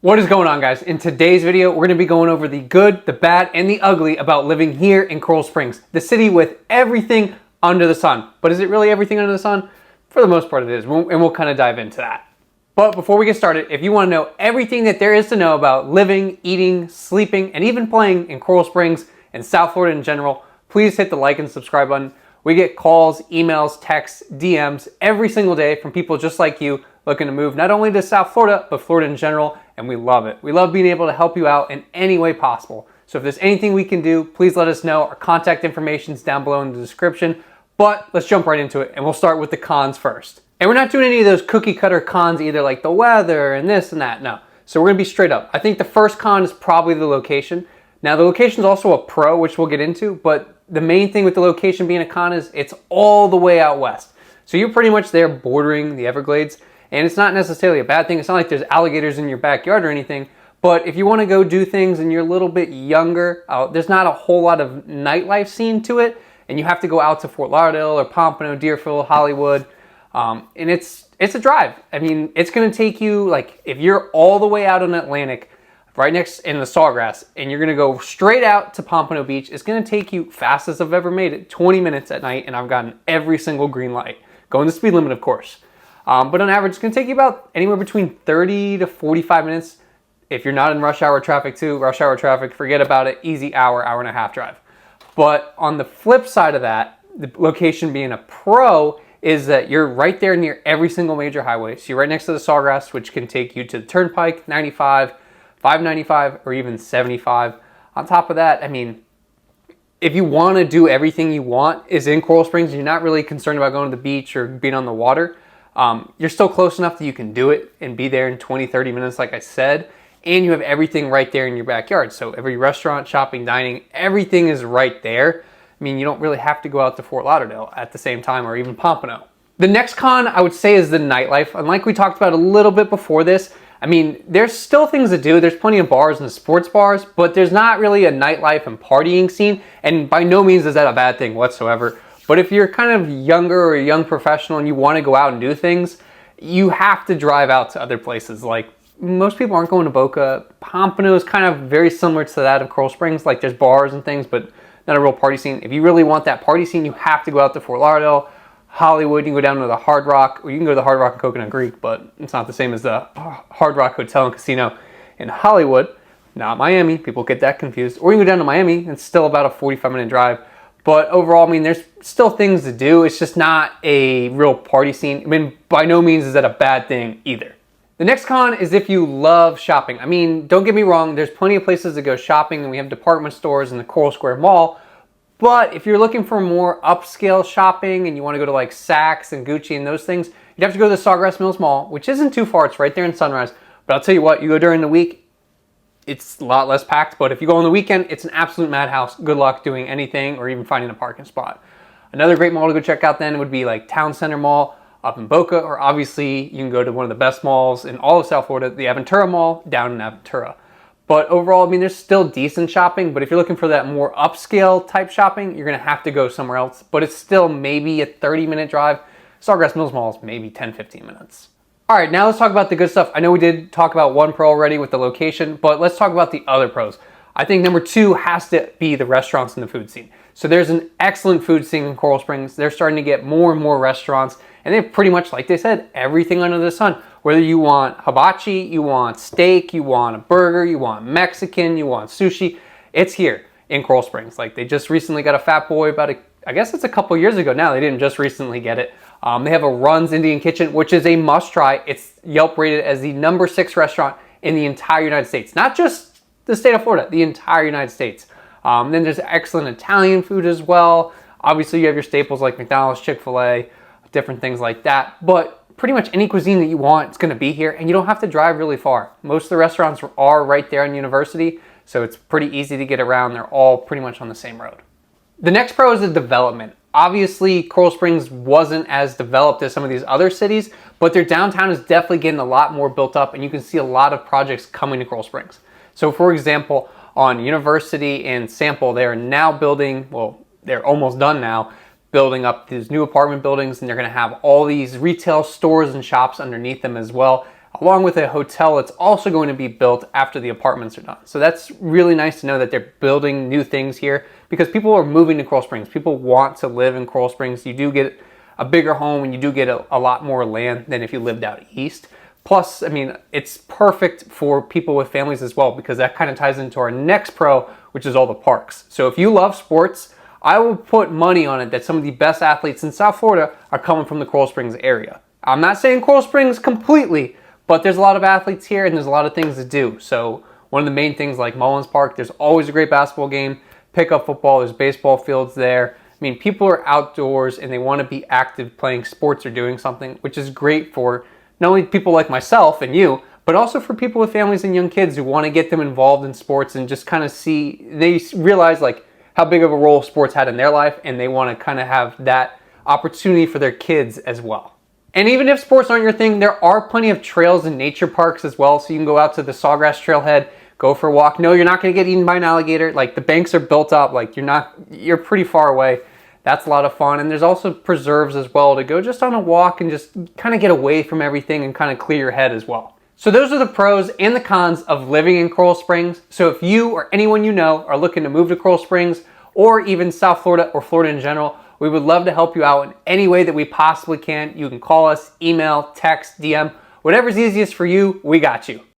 What is going on, guys? In today's video, we're going to be going over the good, the bad, and the ugly about living here in Coral Springs, the city with everything under the sun. But is it really everything under the sun? For the most part it is, and we'll kind of dive into that. But before we get started, if you want to know everything that there is to know about living, eating, sleeping, and even playing in Coral Springs and South Florida in general, please hit the like and subscribe button. We get calls, emails, texts, DMs every single day from people just like you looking to move not only to South Florida, but Florida in general, and we love it. We love being able to help you out in any way possible. So if there's anything we can do, please let us know. Our contact information is down below in the description, but let's jump right into it, and we'll start with the cons first. And we're not doing any of those cookie cutter cons either, like the weather and this and that, no. So we're gonna be straight up. I think the first con is probably the location. Now the location is also a pro, which we'll get into, but the main thing with the location being a con is it's all the way out west. So you're pretty much there bordering the Everglades, and it's not necessarily a bad thing. It's not like there's alligators in your backyard or anything, but if you want to go do things and you're a little bit younger, there's not a whole lot of nightlife scene to it, and you have to go out to Fort Lauderdale or Pompano, Deerfield, Hollywood, and it's a drive. I mean, it's going to take you, like, if you're all the way out on Atlantic, right next in the Sawgrass, and you're going to go straight out to Pompano Beach, it's going to take you, fastest I've ever made it, 20 minutes at night, and I've gotten every single green light. Going the speed limit, of course. But on average, it's going to take you about anywhere between 30 to 45 minutes. If you're not in rush hour traffic too, rush hour traffic, forget about it, easy hour, hour and a half drive. But on the flip side of that, the location being a pro is that you're right there near every single major highway. So you're right next to the Sawgrass, which can take you to the Turnpike, 95, 595, or even 75. On top of that, I mean, if you want to do everything you want is in Coral Springs, you're not really concerned about going to the beach or being on the water, you're still close enough that you can do it and be there in 20, 30 minutes, like I said, and you have everything right there in your backyard. So every restaurant, shopping, dining, everything is right there. I mean, you don't really have to go out to Fort Lauderdale at the same time, or even Pompano. The next con I would say is the nightlife. And like we talked about a little bit before this, I mean, there's still things to do. There's plenty of bars and sports bars, but there's not really a nightlife and partying scene. And by no means is that a bad thing whatsoever. But if you're kind of younger or a young professional and you want to go out and do things, you have to drive out to other places. Like, most people aren't going to Boca. Pompano is kind of very similar to that of Coral Springs. Like, there's bars and things, but not a real party scene. If you really want that party scene, you have to go out to Fort Lauderdale, Hollywood. You can go down to the Hard Rock, or you can go to the Hard Rock in Coconut Creek, but it's not the same as the Hard Rock Hotel and Casino in Hollywood, not Miami. People get that confused. Or you can go down to Miami. It's still about a 45-minute drive. But overall, I mean, there's still things to do. It's just not a real party scene. I mean, by no means is that a bad thing either. The next con is if you love shopping. I mean, don't get me wrong, there's plenty of places to go shopping, and we have department stores in the Coral Square Mall. But if you're looking for more upscale shopping and you want to go to like Saks and Gucci and those things, you'd have to go to the Sawgrass Mills Mall, which isn't too far. It's right there in Sunrise. But I'll tell you what, you go during the week, it's a lot less packed, but if you go on the weekend, it's an absolute madhouse. Good luck doing anything or even finding a parking spot. Another great mall to go check out then would be like Town Center Mall up in Boca, or obviously you can go to one of the best malls in all of South Florida, the Aventura Mall down in Aventura. But overall, I mean, there's still decent shopping, but if you're looking for that more upscale type shopping, you're gonna have to go somewhere else, but it's still maybe a 30-minute drive. Sawgrass Mills Mall is maybe 10, 15 minutes. All right, now let's talk about the good stuff. I know we did talk about one pro already with the location, but let's talk about the other pros. I think number two has to be the restaurants and the food scene. So there's an excellent food scene in Coral Springs. They're starting to get more and more restaurants, and they have pretty much, like they said, everything under the sun. Whether you want hibachi, you want steak, you want a burger, you want Mexican, you want sushi, it's here in Coral Springs. Like, they just recently got a Fat Boy I guess it's a couple years ago now. They didn't just recently get it. They have a Run's Indian Kitchen, which is a must try. It's Yelp rated as the number 6 restaurant in the entire United States. Not just the state of Florida, the entire United States. Then there's excellent Italian food as well. Obviously you have your staples like McDonald's, Chick-fil-A, different things like that. But pretty much any cuisine that you want, it's gonna be here, and you don't have to drive really far. Most of the restaurants are right there on University, so it's pretty easy to get around. They're all pretty much on the same road. The next pro is the development. Obviously, Coral Springs wasn't as developed as some of these other cities, but their downtown is definitely getting a lot more built up, and you can see a lot of projects coming to Coral Springs. So for example, on University and Sample, they're now building, well, they're almost done now, building up these new apartment buildings, and they're gonna have all these retail stores and shops underneath them as well. along with a hotel that's also going to be built after the apartments are done. So that's really nice to know that they're building new things here, because people are moving to Coral Springs. People want to live in Coral Springs. You do get a bigger home and you do get a lot more land than if you lived out east. Plus, I mean, it's perfect for people with families as well, because that kind of ties into our next pro, which is all the parks. So if you love sports, I will put money on it that some of the best athletes in South Florida are coming from the Coral Springs area. I'm not saying Coral Springs completely, but there's a lot of athletes here and there's a lot of things to do. So one of the main things, like Mullins Park, there's always a great basketball game, pickup football, there's baseball fields there. I mean, people are outdoors and they want to be active playing sports or doing something, which is great for not only people like myself and you, but also for people with families and young kids who want to get them involved in sports and just kind of see, they realize like how big of a role sports had in their life, and they want to kind of have that opportunity for their kids as well. And even if sports aren't your thing, there are plenty of trails and nature parks as well, so you can go out to the Sawgrass Trailhead, go for a walk. No, you're not going to get eaten by an alligator. Like, the banks are built up, like you're pretty far away. That's a lot of fun. And there's also preserves as well to go just on a walk and just kind of get away from everything and kind of clear your head as well. So those are the pros and the cons of living in Coral Springs. So if you or anyone you know are looking to move to Coral Springs, or even South Florida or Florida in general, we would love to help you out in any way that we possibly can. You can call us, email, text, DM, whatever's easiest for you, we got you.